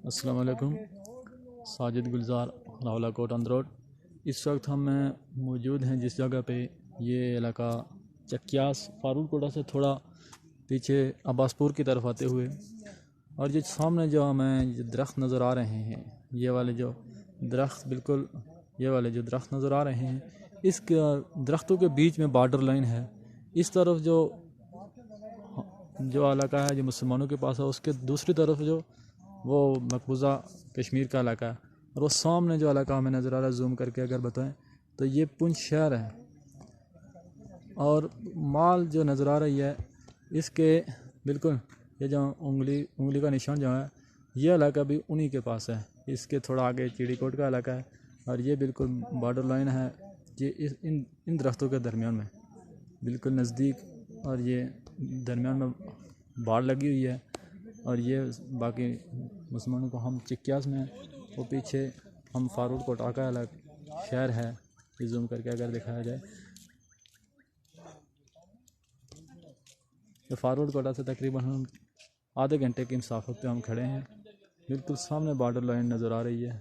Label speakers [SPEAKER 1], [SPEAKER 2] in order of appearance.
[SPEAKER 1] अस्सलाम वालेकुम। Sajid Gulzar, Rawalakot on the road. इस वक्त हम मौजूद हैं जिस जगह पे, ये इलाका चक्यास फारूक कोटा से थोड़ा पीछे अब्बासपुर की तरफ आते हुए, और ये सामने जो हमें दरख्त नज़र आ रहे हैं, ये वाले जो दरख्त बिल्कुल ये वाले जो दरख्त नज़र आ रहे हैं, इस दरख्तों के बीच में बॉर्डर लाइन है। इस तरफ जो इलाका है जो मुसलमानों के पास है, उसके दूसरी तरफ जो वो मकबूजा कश्मीर का इलाका है। और वो सामने जो इलाका हमें नज़र आ रहा है, जूम करके अगर बताएं तो ये पुंछ शहर है। और माल जो नज़र आ रही है इसके बिल्कुल ये जो उंगली का निशान जो है, ये इलाका भी उन्हीं के पास है। इसके थोड़ा आगे चिड़ीकोट का इलाका है, और ये बिल्कुल बॉर्डर लाइन है। ये इन दरख्तों के दरमियान में बिल्कुल नज़दीक, और ये दरमियान में बाड़ लगी हुई है। और ये बाकी मुसलमानों को हम चिक्यास में, वो पीछे हम फारूक कोटा का अलग शहर है। ये जूम करके अगर दिखाया जाए तो फारूक कोटा से तकरीबन हम आधे घंटे की मुसाफत पे हम खड़े हैं। बिल्कुल सामने बॉर्डर लाइन नज़र आ रही है।